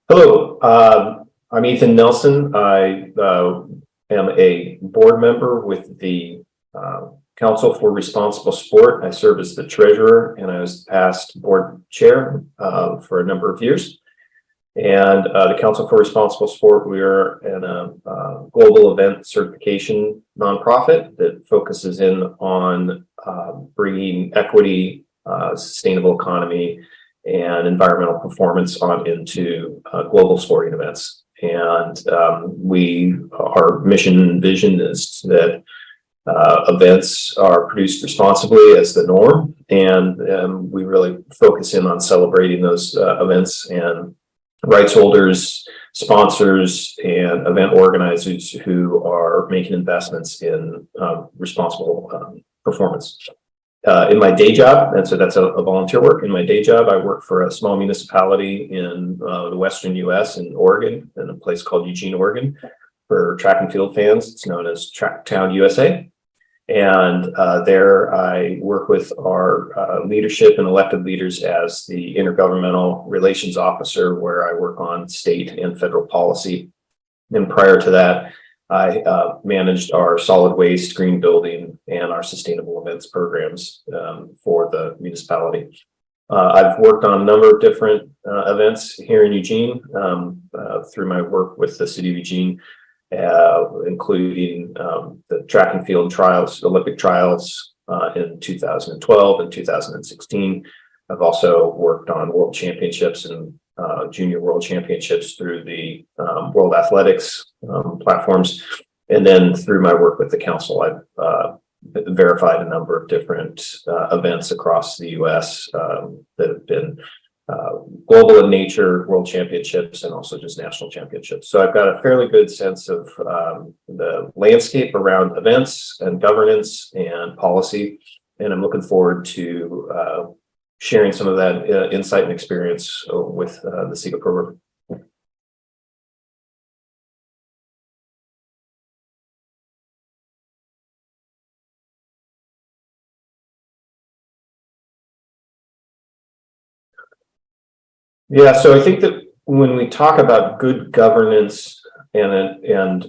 Hello, I'm Ethan Nelson. I am a board member with the Council for Responsible Sport. I serve as the treasurer, and I was past board chair for a number of years. And the Council for Responsible Sport, we are a global event certification nonprofit that focuses in on bringing equity, sustainable economy, and environmental performance on into global sporting events. And our mission and vision is that events are produced responsibly as the norm, and we really focus in on celebrating those events and rights holders, sponsors, and event organizers who are making investments in responsible performance. In my day job, and so that's a volunteer work. In my day job, I work for a small municipality in the western U.S. in Oregon, in a place called Eugene, Oregon. For track and field fans, it's known as Tracktown, USA. And there I work with our leadership and elected leaders as the intergovernmental relations officer, where I work on state and federal policy. And prior to that, I managed our solid waste, green building, and our sustainable events programs for the municipality. I've worked on a number of different events here in Eugene through my work with the city of Eugene, including the track and field trials, Olympic trials in 2012 and 2016. I've also worked on world championships and junior world championships through the World Athletics platforms. And then through my work with the council, I've verified a number of different events across the US that have been global in nature, world championships, and also just national championships. So I've got a fairly good sense of the landscape around events and governance and policy. And I'm looking forward to sharing some of that insight and experience with the SIGA program. Yeah, so I think that when we talk about good governance and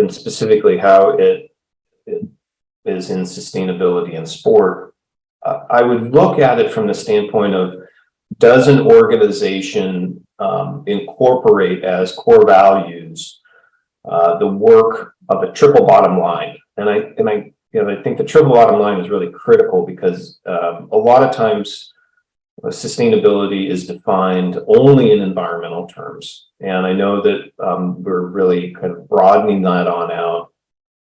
specifically how it is in sustainability and sport, I would look at it from the standpoint of, does an organization incorporate as core values the work of a triple bottom line? And I think the triple bottom line is really critical, because a lot of times sustainability is defined only in environmental terms. And I know that we're really kind of broadening that on out.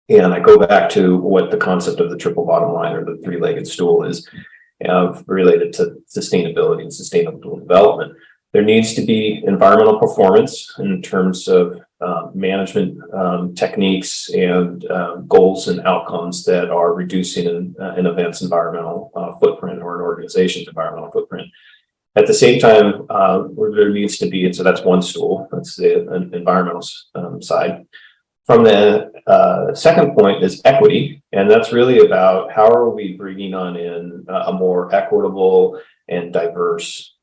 And I go back to what the concept of the triple bottom line, or the three-legged stool, is related to sustainability and sustainable development. There needs to be environmental performance in terms of management techniques and goals and outcomes that are reducing an event's environmental footprint, or an organization's environmental footprint. At the same time, there needs to be, and so that's one stool, that's the environmental side. From the second point is equity, and that's really about how are we bringing on in a more equitable and diverse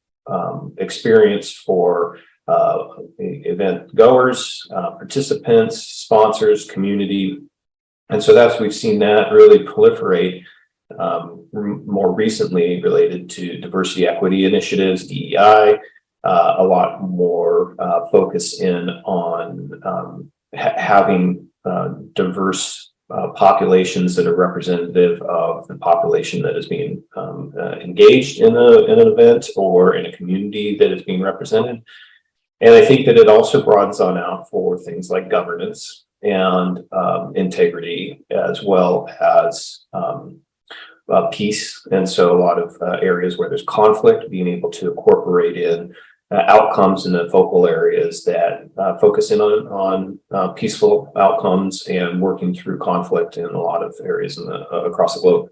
experience for event goers, participants, sponsors, community. And so we've seen that really proliferate more recently related to diversity, equity initiatives, DEI, a lot more focus in on having diverse populations that are representative of the population that is being engaged in an event or in a community that is being represented. And I think that it also broadens on out for things like governance and integrity, as well as peace. And so a lot of areas where there's conflict, being able to incorporate in outcomes in the focal areas that focus in on peaceful outcomes and working through conflict in a lot of areas across the globe.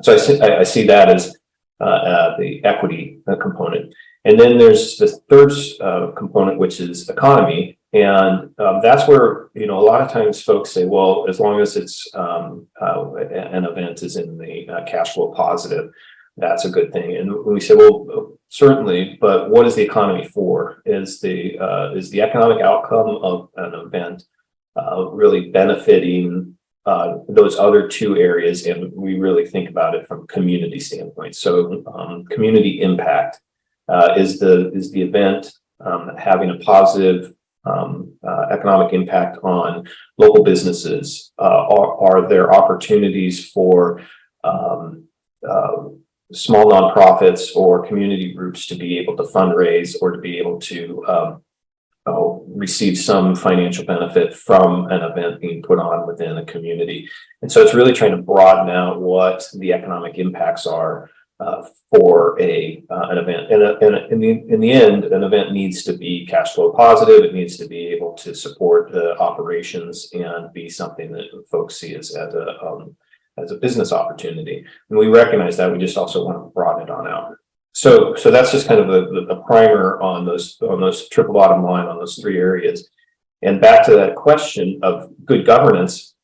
So I see that as the equity component. And then there's the third component, which is economy. And that's where, a lot of times folks say, well, as long as it's an event is in the cash flow positive, that's a good thing. And when we say, well, certainly, but what is the economy for? Is the economic outcome of an event really benefiting those other two areas? And we really think about it from a community standpoint. So community impact, is the event having a positive economic impact on local businesses? Are there opportunities for small nonprofits or community groups to be able to fundraise or to be able to receive some financial benefit from an event being put on within a community? And so it's really trying to broaden out what the economic impacts are for an event. And in the end, an event needs to be cash flow positive. It needs to be able to support the operations and be something that folks see as a business opportunity. And we recognize that. We just also want to broaden it on out. So that's just kind of a primer on those triple bottom line on those three areas. And back to that question of good governance,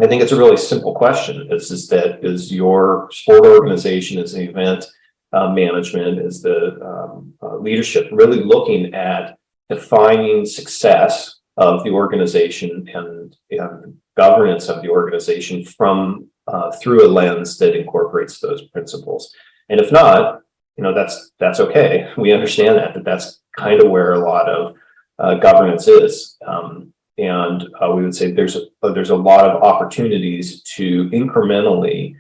I think it's a really simple question. Is your sport organization, is the event management, is the leadership really looking at defining success of the organization and governance of the organization from through a lens that incorporates those principles? And if not, that's okay. We understand that that's kind of where a lot of governance is. And we would say there's a lot of opportunities to incrementally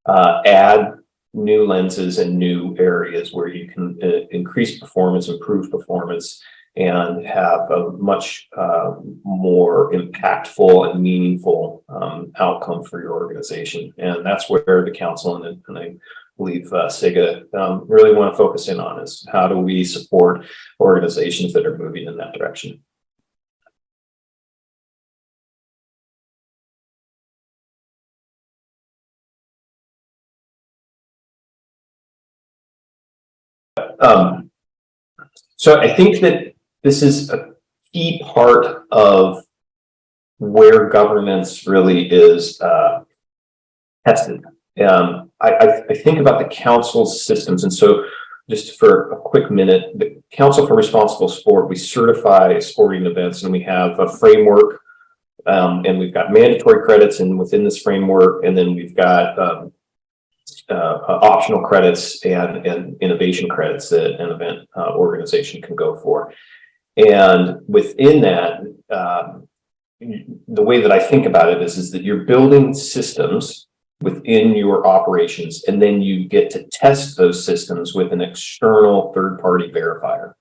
add new lenses and new areas where you can increase performance, improve performance, and have a much more impactful and meaningful outcome for your organization. And that's where the council and I believe SIGA really want to focus in on, is how do we support organizations that are moving in that direction. So I think that this is a key part of where governance really is tested. I think about the council's systems. And so just for a quick minute, the Council for Responsible Sport, we certify sporting events, and we have a framework, and we've got mandatory credits and within this framework, and then we've got optional credits and innovation credits that an event organization can go for. And within that, the way that I think about it is that you're building systems within your operations, and then you get to test those systems with an external third-party verifier.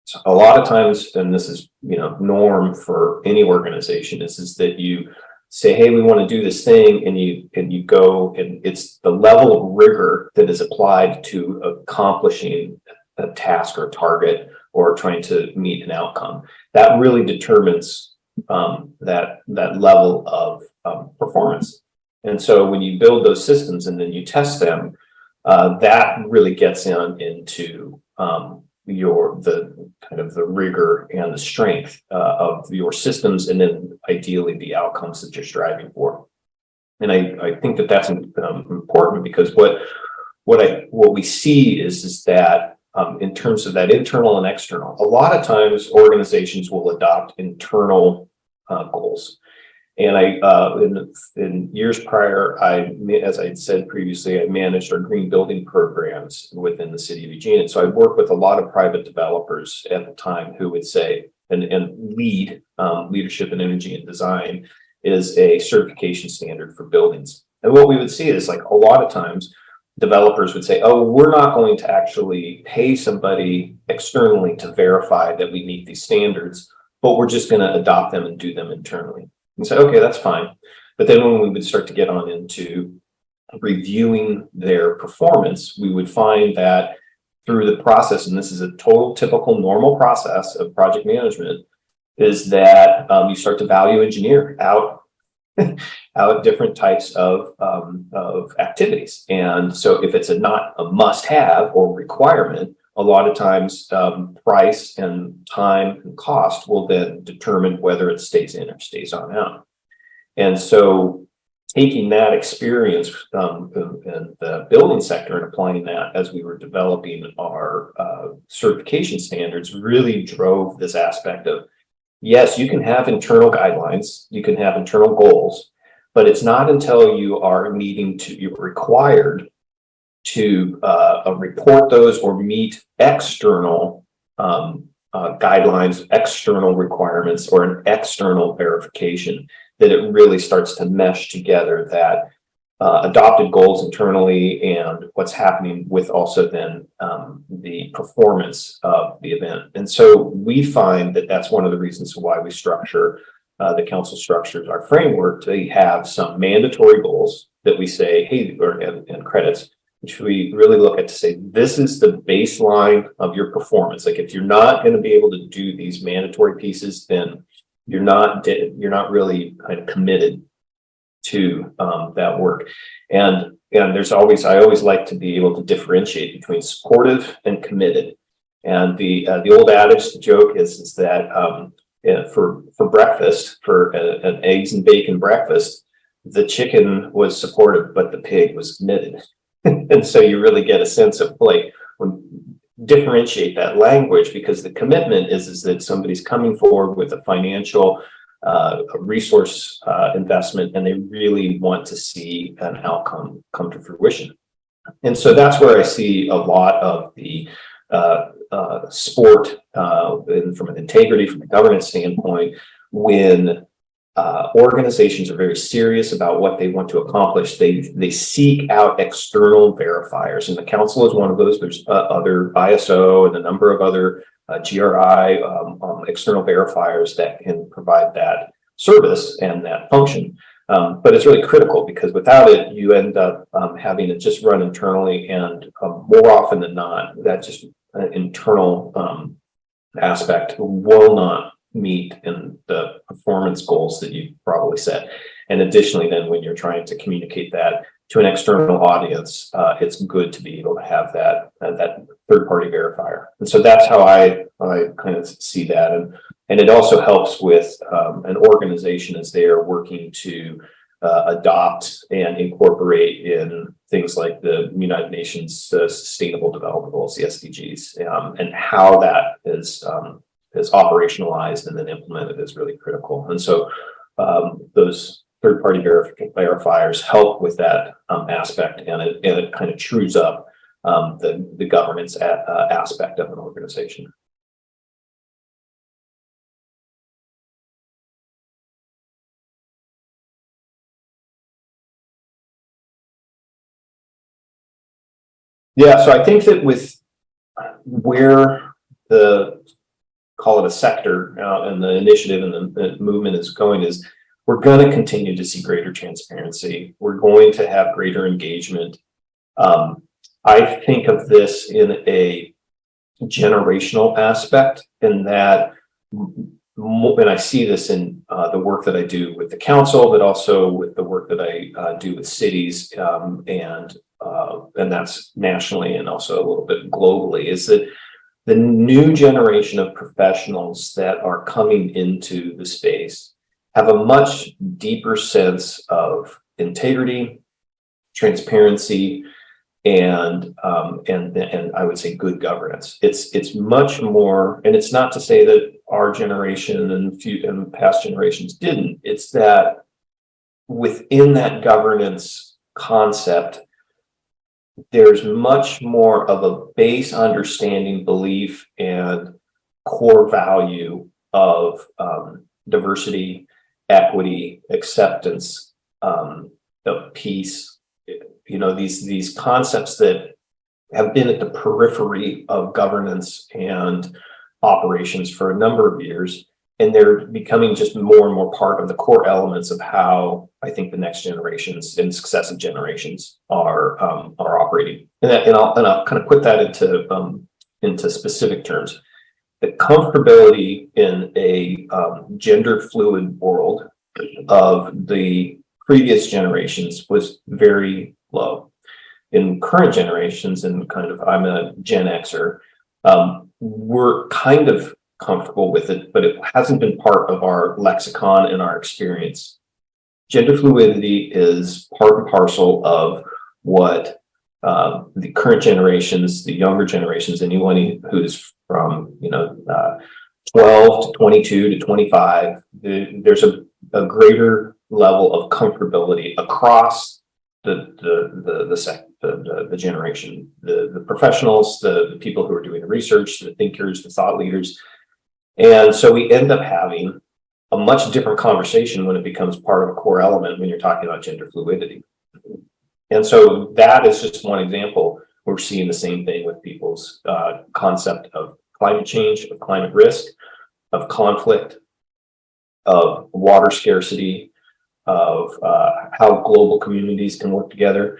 So a lot of times, and this is norm for any organization, is that you say, hey, we want to do this thing, and you go, and it's the level of rigor that is applied to accomplishing a task or target or trying to meet an outcome that really determines that level of performance. And so when you build those systems and then you test them, that really gets into the kind of the rigor and the strength of your systems, and then ideally the outcomes that you're striving for. And I think that that's important, because what we see is that in terms of that internal and external, a lot of times organizations will adopt internal goals. And in years prior, as I had said previously, I managed our green building programs within the city of Eugene. And so I worked with a lot of private developers at the time who would say, and leadership in energy and design is a certification standard for buildings. And what we would see is, like, a lot of times developers would say, oh, we're not going to actually pay somebody externally to verify that we meet these standards, but we're just going to adopt them and do them internally. And say, okay, that's fine. But then when we would start to get on into reviewing their performance, we would find that through the process, and this is a total typical normal process of project management, is that you start to value engineer out different types of activities. And so if it's not a must-have or requirement, a lot of times price and time and cost will then determine whether it stays in or stays on out. And so taking that experience in the building sector and applying that as we were developing our certification standards really drove this aspect of, yes, you can have internal guidelines, you can have internal goals, but it's not until you're required to report those or meet external guidelines, external requirements, or an external verification that it really starts to mesh together that adopted goals internally and what's happening with also then the performance of the event. And so we find that that's one of the reasons why we structure, the council structures our framework to have some mandatory goals that we say, hey, and credits, which we really look at to say, this is the baseline of your performance. Like if you're not going to be able to do these mandatory pieces, then you're not really kind of committed to that work. And I always like to be able to differentiate between supportive and committed. And the old adage, the joke is that for breakfast, for an eggs and bacon breakfast, the chicken was supportive, but the pig was committed. And so you really get a sense of like, differentiate that language, because the commitment is that somebody's coming forward with a financial resource investment, and they really want to see an outcome come to fruition. And so that's where I see a lot of the sport from an integrity, from a governance standpoint, when organizations are very serious about what they want to accomplish. They seek out external verifiers, and the council is one of those. There's other ISO and a number of other GRI external verifiers that can provide that service and that function. But it's really critical, because without it, you end up having it just run internally, and more often than not, that just internal aspect will not meet in the performance goals that you probably set. And additionally, then when you're trying to communicate that to an external audience, it's good to be able to have that third-party verifier. And so that's how I kind of see that. And it also helps with an organization as they are working to adopt and incorporate in things like the United Nations Sustainable Development Goals, the SDGs, and how that is operationalized and then implemented is really critical. And so those third-party verifiers help with that aspect, and it kind of trues up the governance aspect of an organization. Yeah, so I think that with where call it a sector and the initiative and the movement is going, is we're going to continue to see greater transparency. We're going to have greater engagement. I think of this in a generational aspect, in that, and I see this in the work that I do with the council, but also with the work that I do with cities, and that's nationally and also a little bit globally, is that the new generation of professionals that are coming into the space have a much deeper sense of integrity, transparency, and I would say good governance. It's much more, and it's not to say that our generation and past generations didn't. It's that within that governance concept, there's much more of a base understanding, belief, and core value of diversity, equity, acceptance, of peace. You know, these concepts that have been at the periphery of governance and operations for a number of years, and they're becoming just more and more part of the core elements of how I think the next generations and successive generations are operating. And I'll kind of put that into specific terms. The comfortability in a gender fluid world of the previous generations was very low. In current generations, and kind of, I'm a Gen Xer, we're kind of comfortable with it, but it hasn't been part of our lexicon and our experience. gender fluidity is part and parcel of what the current generations, the younger generations, anyone who's from 12 to 22 to 25, there's a greater level of comfortability across the generation, the professionals, the people who are doing the research, the thinkers, the thought leaders. And so we end up having a much different conversation when it becomes part of a core element when you're talking about gender fluidity. And so that is just one example. We're seeing the same thing with people's concept of climate change, of climate risk, of conflict, of water scarcity, of how global communities can work together.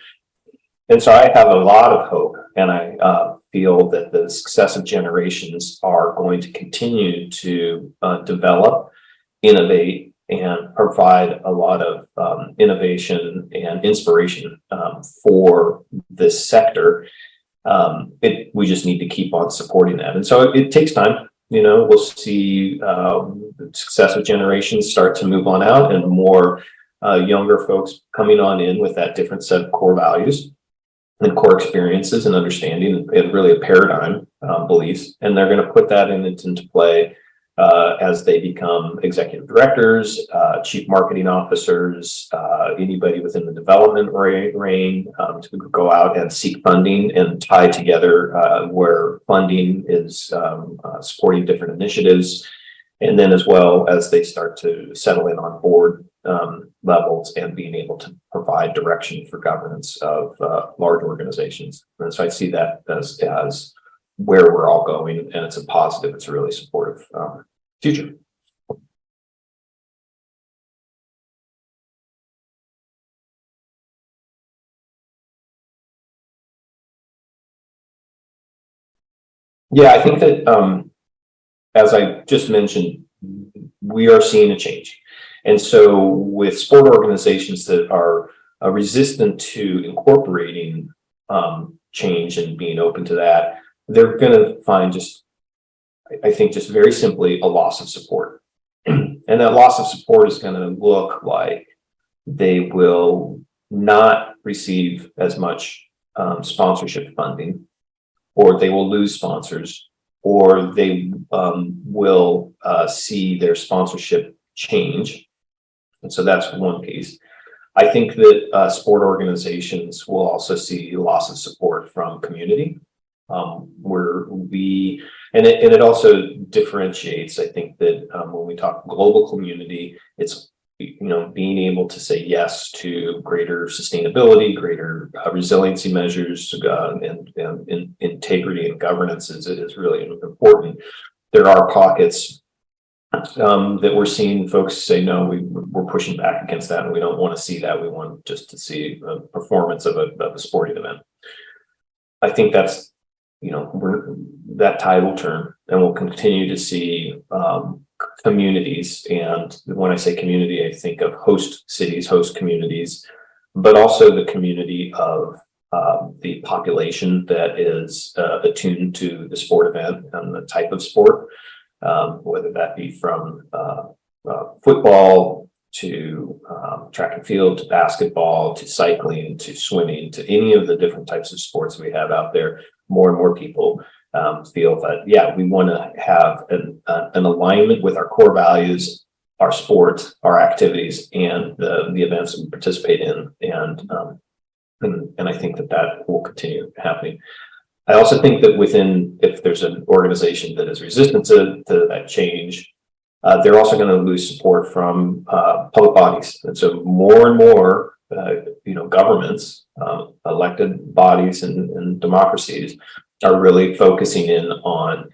And so I have a lot of hope, and I feel that the successive generations are going to continue to develop, innovate, and provide a lot of innovation and inspiration for this sector. We just need to keep on supporting that. And so it takes time. We'll see successive generations start to move on out, and more younger folks coming on in with that different set of core values and core experiences and understanding, and really a paradigm beliefs. And they're going to put that into play as they become executive directors, chief marketing officers, anybody within the development reign to go out and seek funding and tie together where funding is supporting different initiatives. And then as well as they start to settle in on board levels and being able to provide direction for governance of large organizations. And so I see that as where we're all going, and it's a positive, it's a really supportive future. Yeah, I think that as I just mentioned, we are seeing a change. And so with sport organizations that are resistant to incorporating change and being open to that, they're going to find I think just very simply a loss of support. And that loss of support is going to look like they will not receive as much sponsorship funding, or they will lose sponsors, or they will see their sponsorship change. And so that's one piece. I think that sport organizations will also see loss of support from community, it also differentiates. I think that when we talk global community, it's being able to say yes to greater sustainability, greater resiliency measures, and integrity and governance is really important. There are pockets that we're seeing folks say, no, we're pushing back against that, and we don't want to see that. We want just to see a performance of a sporting event. I think that's, that tide will turn, and we'll continue to see communities. And when I say community, I think of host cities, host communities, but also the community of the population that is attuned to the sport event and the type of sport, whether that be from football to track and field, to basketball, to cycling, to swimming, to any of the different types of sports we have out there. More and more people feel that, yeah, we want to have an alignment with our core values, our sport, our activities, and the events that we participate in. And I think that will continue happening. I also think that if there's an organization that is resistant to that change, they're also going to lose support from public bodies. And so more and more, governments, elected bodies and democracies are really focusing in on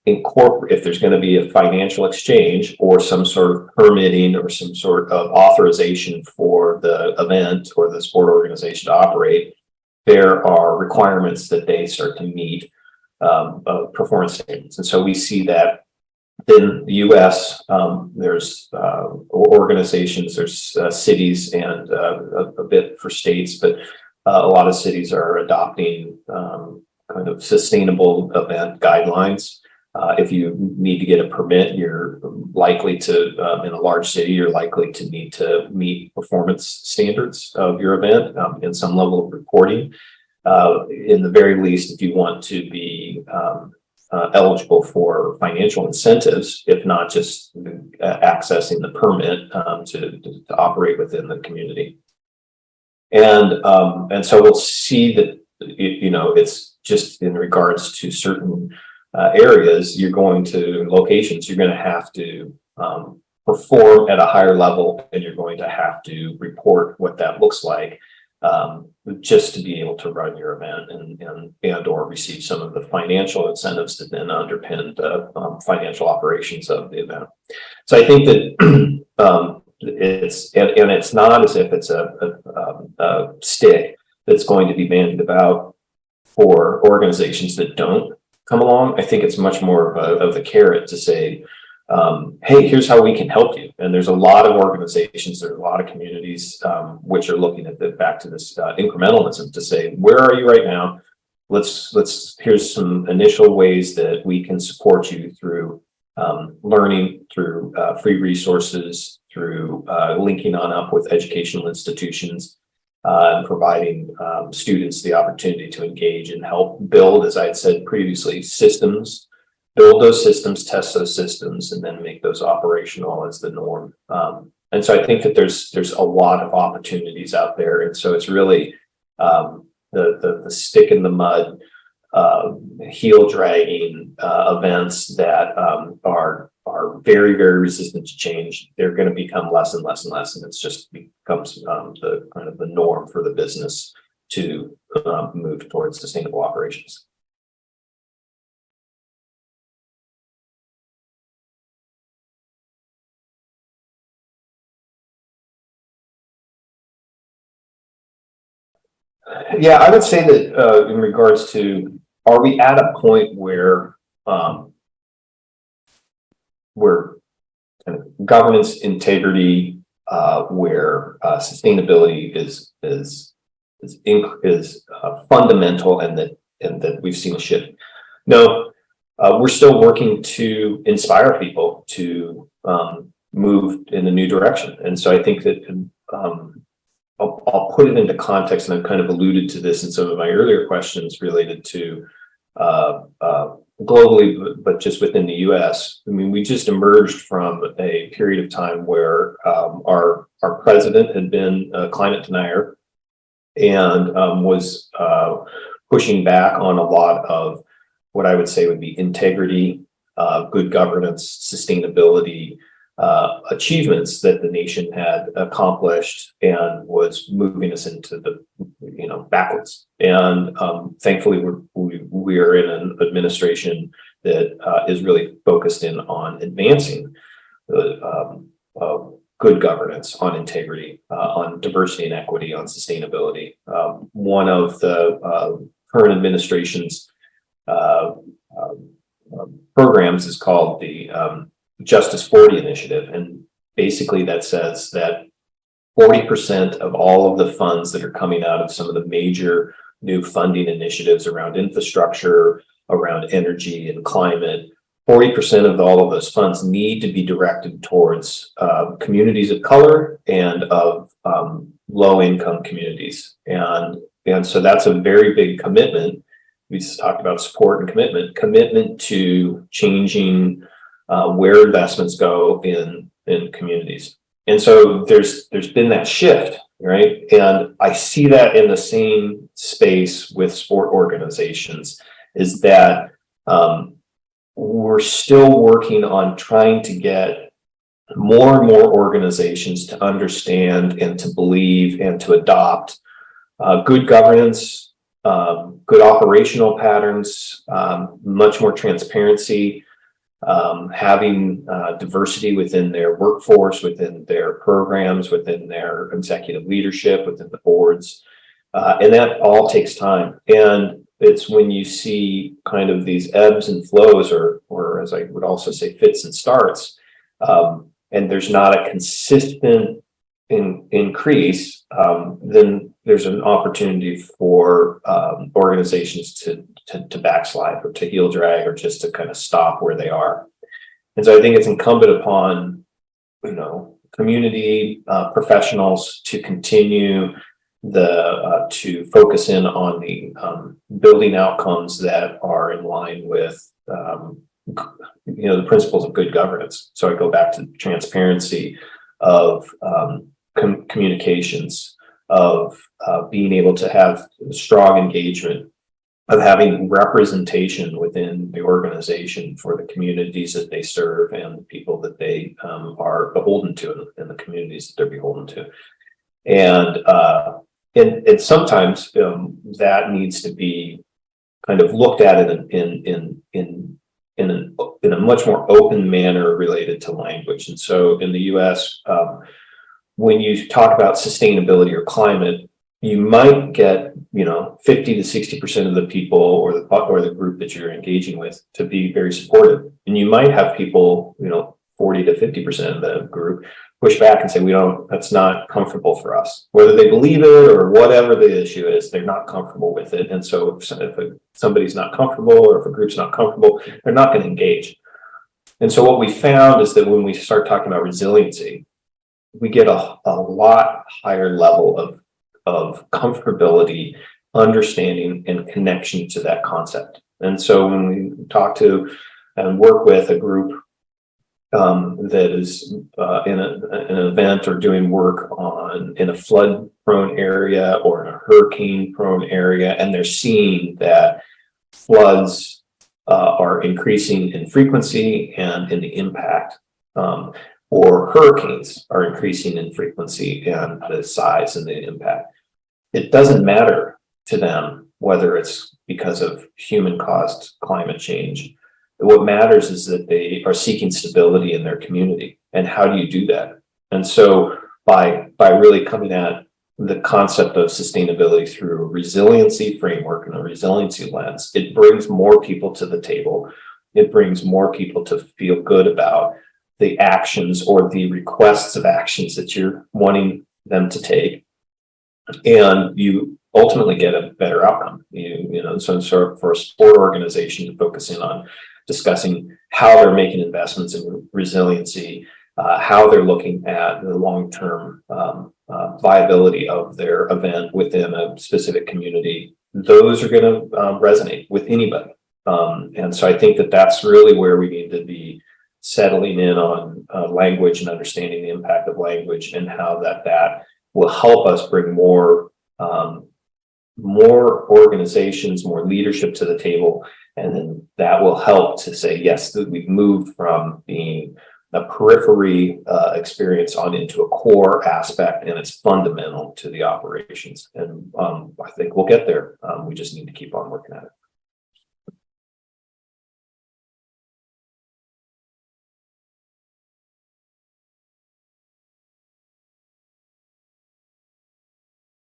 if there's going to be a financial exchange or some sort of permitting or some sort of authorization for the event or the sport organization to operate, there are requirements that they start to meet performance standards. And so we see that in the US, there's organizations, there's cities, and a bit for states, but a lot of cities are adopting kind of sustainable event guidelines If you need to get a permit, you're likely to, in a large city, you're likely to need to meet performance standards of your event and some level of reporting. In the very least, if you want to be eligible for financial incentives, if not just accessing the permit to operate within the community. And so we'll see that, it's just in regards to certain areas, locations, you're going to have to perform at a higher level, and you're going to have to report what that looks like just to be able to run your event and or receive some of the financial incentives that then underpin the financial operations of the event. So I think that it's not as if it's a stick that's going to be bandied about for organizations that don't come along. I think it's much more of a carrot to say, hey, here's how we can help you. And there's a lot of organizations, there are a lot of communities which are looking at back to this incrementalism to say, where are you right now? Here's some initial ways that we can support you through learning, through free resources, through linking on up with educational institutions, and providing students the opportunity to engage and help build, as I had said previously, systems, build those systems, test those systems, and then make those operational as the norm. And so I think that there's a lot of opportunities out there. And so it's really the stick in the mud, heel dragging events that are very, very resistant to change. They're going to become less and less and less, and it's just becomes the kind of the norm for the business to move towards sustainable operations. Yeah, I would say that in regards to, are we at a point where kind of governance integrity, where sustainability is fundamental, and that we've seen a shift? No, we're still working to inspire people to move in a new direction, and so I think that I'll put it into context, and I've kind of alluded to this in some of my earlier questions related to globally, but just within the US. I mean, we just emerged from a period of time where our president had been a climate denier and was pushing back on a lot of what I would say would be integrity, good governance, sustainability, achievements that the nation had accomplished, and was moving us into the backwards. And thankfully we are in an administration that is really focused in on advancing the good governance, on integrity, on diversity and equity, on sustainability. One of the current administration's programs is called the Justice 40 initiative. And basically that says that 40% of all of the funds that are coming out of some of the major new funding initiatives around infrastructure, around energy and climate, 40% of all of those funds need to be directed towards communities of color and of low-income communities. And so that's a very big commitment. We just talked about support and commitment to changing where investments go in communities. And so there's been that shift, right? And I see that in the same space with sport organizations, is that we're still working on trying to get more and more organizations to understand and to believe and to adopt good governance, good operational patterns, much more transparency, having diversity within their workforce, within their programs, within their executive leadership, within the boards. And that all takes time. And it's when you see kind of these ebbs and flows, or as I would also say, fits and starts, and there's not a consistent increase, then there's an opportunity for organizations to to backslide or to heel drag or just to kind of stop where they are. And so I think it's incumbent upon, community professionals to continue to focus in on the building outcomes that are in line with the principles of good governance. So I go back to transparency of communications, of being able to have strong engagement, of having representation within the organization for the communities that they serve and the people that they are beholden to in the communities that they're beholden to. And sometimes that needs to be kind of looked at in a much more open manner related to language. And so in the US, when you talk about sustainability or climate, you might get 50 to 60% of the people or the group that you're engaging with to be very supportive, and you might have people 40 to 50% of the group push back and say that's not comfortable for us, whether they believe it or whatever the issue is. They're not comfortable with it, and so if somebody's not comfortable or if a group's not comfortable, they're not going to engage. And so what we found is that when we start talking about resiliency, we get a lot higher level of comfortability, understanding, and connection to that concept. And so when we talk to and work with a group that is in an event or doing work in a flood-prone area or in a hurricane-prone area, and they're seeing that floods are increasing in frequency and in the impact, or hurricanes are increasing in frequency and the size and the impact. It doesn't matter to them whether it's because of human-caused climate change. What matters is that they are seeking stability in their community. And how do you do that? And so by really coming at the concept of sustainability through a resiliency framework and a resiliency lens, it brings more people to the table. It brings more people to feel good about the actions or the requests of actions that you're wanting them to take. And you ultimately get a better outcome. So for a sport organization to focus in on discussing how they're making investments in resiliency, how they're looking at the long-term viability of their event within a specific community, those are going to resonate with anybody. And so I think that's really where we need to be settling in on language and understanding the impact of language and how that will help us bring more organizations, more leadership to the table. And then that will help to say, yes, that we've moved from being a periphery experience on into a core aspect, and it's fundamental to the operations. And I think we'll get there. We just need to keep on working at it.